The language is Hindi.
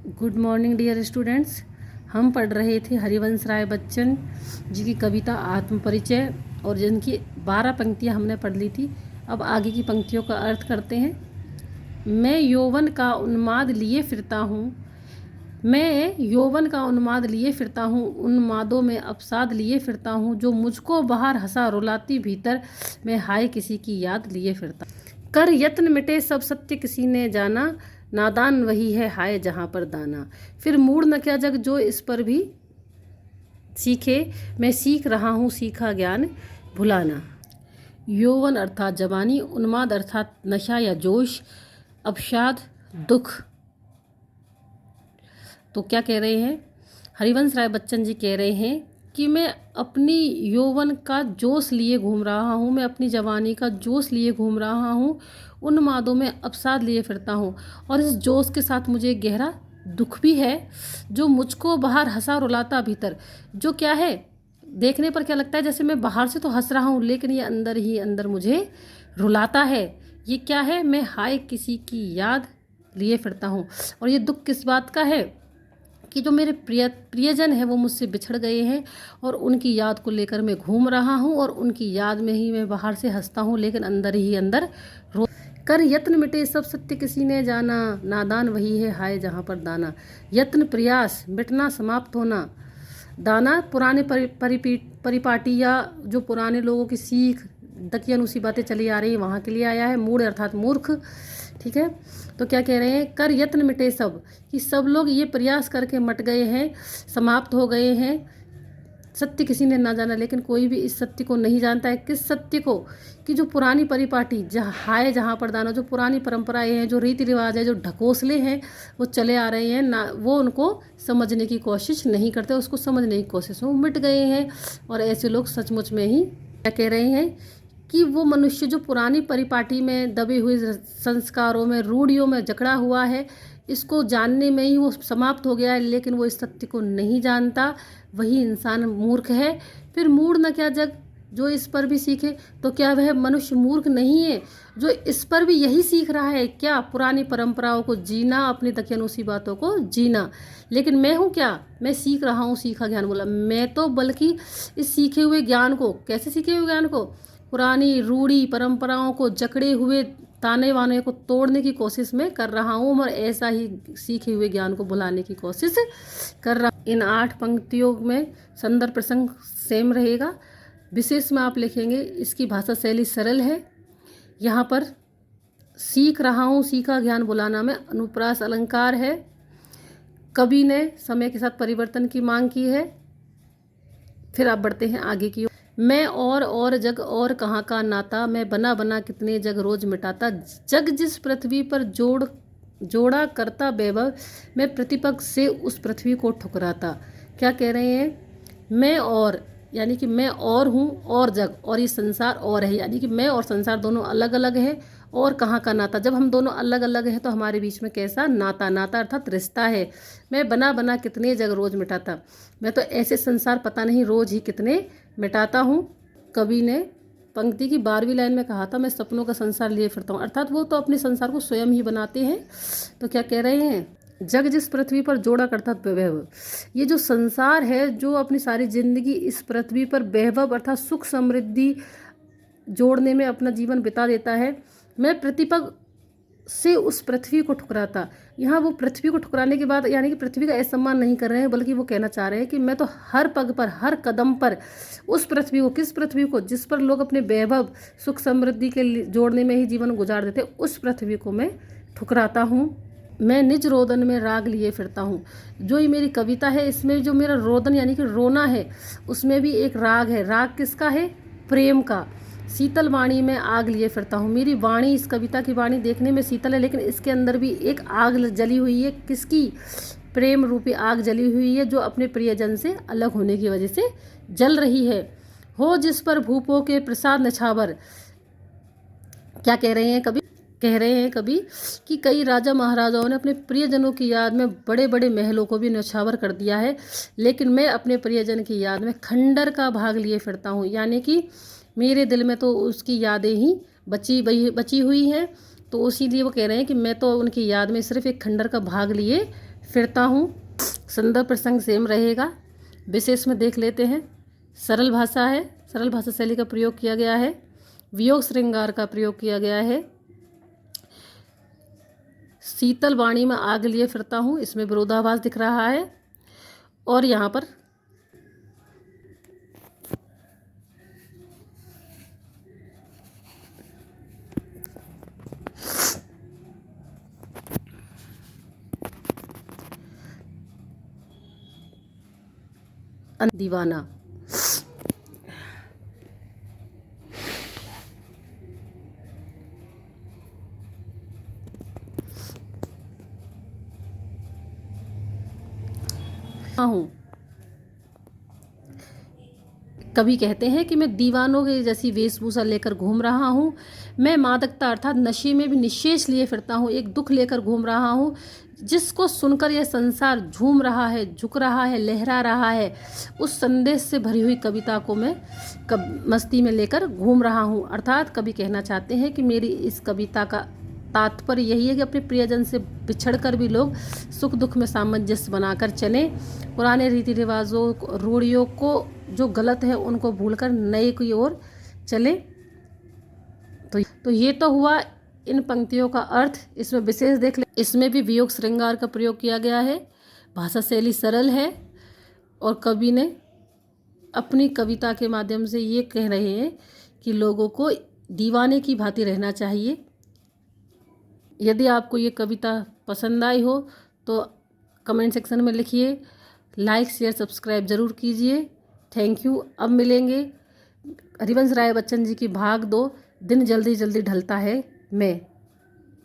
Good morning dear students. हम पढ़ रहे थे हरिवंश राय बच्चन जी की कविता आत्मपरिचय और जिनकी 12 पंक्तियां हमने पढ़ ली थी। अब आगे की पंक्तियों का अर्थ करते हैं। मैं यौवन का उन्माद लिए फिरता हूँ, मैं यौवन का उन्माद लिए फिरता हूँ, उन्मादों में अवसाद लिए फिरता हूँ, जो मुझको बाहर हंसा रुलाती भीतर मैं हाय किसी की याद लिए फिरता। कर यत्न मिटे सब सत्य किसी ने जाना, नादान वही है हाय जहाँ पर दाना। फिर मूड न क्या जग जो इस पर भी सीखे, मैं सीख रहा हूँ सीखा ज्ञान भुलाना। यौवन अर्थात जवानी, उन्माद अर्थात नशा या जोश, अवसाद दुख। तो क्या कह रहे हैं हरिवंश राय बच्चन जी? कह रहे हैं कि मैं अपनी यौवन का जोश लिए घूम रहा हूँ, मैं अपनी जवानी का जोश लिए घूम रहा हूँ, उन्मादों में अवसाद लिए फिरता हूँ, और इस जोश के साथ मुझे एक गहरा दुख भी है, जो मुझको बाहर हंसा रुलाता भीतर। जो क्या है, देखने पर क्या लगता है जैसे मैं बाहर से तो हंस रहा हूँ, लेकिन ये अंदर ही अंदर मुझे रुलाता है। ये क्या है? मैं हाय किसी की याद लिए फिरता हूँ। और ये दुख किस बात का है कि जो मेरे प्रियजन है वो मुझसे बिछड़ गए हैं, और उनकी याद को लेकर मैं घूम रहा हूँ, और उनकी याद में ही मैं बाहर से हंसता हूँ, लेकिन अंदर ही अंदर रो। कर यत्न मिटे सब सत्य किसी ने जाना, नादान वही है हाय जहाँ पर दाना। यत्न प्रयास मिटना समाप्त होना, दाना पुराने परिपाटी या जो पुराने लोगों की सीख दकियानुसी बातें चली आ रही है वहाँ के लिए आया है। मूढ़ अर्थात मूर्ख। ठीक है, तो क्या कह रहे हैं? कर यत्न मिटे सब, कि सब लोग ये प्रयास करके मट गए हैं, समाप्त हो गए हैं। सत्य किसी ने ना जाना, लेकिन कोई भी इस सत्य को नहीं जानता है। किस सत्य को? कि जो पुरानी परिपाटी हाय जहाँ पर दाना, जो पुरानी परंपराएं हैं, जो रीति रिवाज है, जो ढकोसले हैं वो चले आ रहे हैं ना, वो उनको समझने की कोशिश नहीं करते, उसको समझने की कोशिश में मिट गए हैं। और ऐसे लोग सचमुच में ही क्या कह रहे हैं कि वो मनुष्य जो पुरानी परिपाटी में दबे हुए संस्कारों में, रूढ़ियों में जकड़ा हुआ है, इसको जानने में ही वो समाप्त हो गया है, लेकिन वो इस सत्य को नहीं जानता, वही इंसान मूर्ख है। फिर मूढ़ न क्या जग जो इस पर भी सीखे, तो क्या वह मनुष्य मूर्ख नहीं है जो इस पर भी यही सीख रहा है? क्या पुरानी परंपराओं को जीना, अपनी दकियानुसी बातों को जीना। लेकिन मैं हूँ क्या? मैं सीख रहा हूँ सीखा ज्ञान बोला। मैं तो बल्कि इस सीखे हुए ज्ञान को, कैसे सीखे हुए ज्ञान को? पुरानी रूढ़ी परंपराओं को जकड़े हुए ताने वाने को तोड़ने की कोशिश में कर रहा हूँ, और ऐसा ही सीखे हुए ज्ञान को भुलाने की कोशिश कर रहा हूँ। इन 8 पंक्तियों में संदर्भ प्रसंग सेम रहेगा, विशेष में आप लिखेंगे। इसकी भाषा शैली सरल है। यहाँ पर सीख रहा हूँ सीखा ज्ञान भुलाना में अनुप्रास अलंकार है। कवि ने समय के साथ परिवर्तन की मांग की है। फिर आप बढ़ते हैं आगे की ओर। मैं और जग और कहाँ का नाता, मैं बना बना कितने जग रोज मिटाता। जग जिस पृथ्वी पर जोड़ा करता वैभव, मैं प्रतिपक्ष से उस पृथ्वी को ठुकराता। क्या कह रहे हैं? मैं और, यानी कि मैं और हूँ, और जग, और ये संसार और है, यानी कि मैं और संसार दोनों अलग अलग है। और कहाँ का नाता, जब हम दोनों अलग अलग हैं तो हमारे बीच में कैसा नाता? नाता अर्थात रिश्ता है। मैं बना बना कितने जग रोज मिटाता, मैं तो ऐसे संसार पता नहीं रोज ही कितने मिटाता हूँ। कवि ने पंक्ति की 12वीं लाइन में कहा था, मैं सपनों का संसार लिए फिरता हूँ, अर्थात वो तो अपने संसार को स्वयं ही बनाते हैं। तो क्या कह रहे हैं? जग जिस पृथ्वी पर जोड़ा करता वैभव, ये जो संसार है जो अपनी सारी जिंदगी इस पृथ्वी पर वैभव अर्थात सुख समृद्धि जोड़ने में अपना जीवन बिता देता है, मैं प्रतिपग से उस पृथ्वी को ठुकराता। यहाँ वो पृथ्वी को ठुकराने के बाद यानी कि पृथ्वी का असम्मान नहीं कर रहे हैं, बल्कि वो कहना चाह रहे हैं कि मैं तो हर पग पर, हर कदम पर उस पृथ्वी को, किस पृथ्वी को? जिस पर लोग अपने वैभव सुख समृद्धि के जोड़ने में ही जीवन गुजार देते, उस पृथ्वी को मैं ठुकराता हूँ। मैं निज रोदन में राग लिए फिरता हूँ। जो ये मेरी कविता है, इसमें जो मेरा रोदन यानी कि रोना है, उसमें भी एक राग है। राग किसका है? प्रेम का। शीतल वाणी में आग लिए फिरता हूँ। मेरी वाणी, इस कविता की वाणी देखने में शीतल है, लेकिन इसके अंदर भी एक आग जली हुई है। किसकी? प्रेम रूपी आग जली हुई है, जो अपने प्रियजन से अलग होने की वजह से जल रही है। हो जिस पर भूपों के प्रसाद नछावर। क्या कह रहे हैं कवि? कह रहे हैं कवि कि कई राजा महाराजाओं ने अपने प्रियजनों की याद में बड़े बड़े महलों को भी न्यौछावर कर दिया है, लेकिन मैं अपने प्रियजन की याद में खंडर का भाग लिए फिरता हूँ। यानी कि मेरे दिल में तो उसकी यादें ही बची हुई हैं, तो इसीलिए वो कह रहे हैं कि मैं तो उनकी याद में सिर्फ एक खंडर का भाग लिए फिरता हूँ। संदर्भ प्रसंग सेम रहेगा। विशेष में देख लेते हैं। सरल भाषा है, सरल भाषा शैली का प्रयोग किया गया है। वियोग श्रृंगार का प्रयोग किया गया है। शीतल वाणी में आग लिए फिरता हूँ, इसमें विरोधाभास दिख रहा है। और यहाँ पर दीवाना। हूँ, कभी कहते हैं कि मैं दीवानों के जैसी वेशभूषा लेकर घूम रहा हूँ। मैं मादकता अर्थात नशे में भी निशेष लिए फिरता हूँ, एक दुख लेकर घूम रहा हूँ जिसको सुनकर यह संसार झूम रहा है, झुक रहा है, लहरा रहा है। उस संदेश से भरी हुई कविता को मैं मस्ती में लेकर घूम रहा हूँ। अर्थात कवि कहना चाहते हैं कि मेरी इस कविता का तात्पर्य यही है कि अपने प्रियजन से बिछड़कर भी लोग सुख दुख में सामंजस्य बनाकर चलें, पुराने रीति रिवाजों रूढ़ियों को जो गलत है उनको भूलकर नए की ओर चलें। तो ये तो हुआ इन पंक्तियों का अर्थ। इसमें विशेष देख ले, इसमें भी वियोग श्रृंगार का प्रयोग किया गया है। भाषा शैली सरल है और कवि ने अपनी कविता के माध्यम से ये कह रहे हैं कि लोगों को दीवाने की भांति रहना चाहिए। यदि आपको ये कविता पसंद आई हो तो कमेंट सेक्शन में लिखिए। लाइक शेयर सब्सक्राइब ज़रूर कीजिए। Thank you. अब मिलेंगे। हरिवंश राय बच्चन जी की भाग 2 दिन जल्दी जल्दी ढलता है में।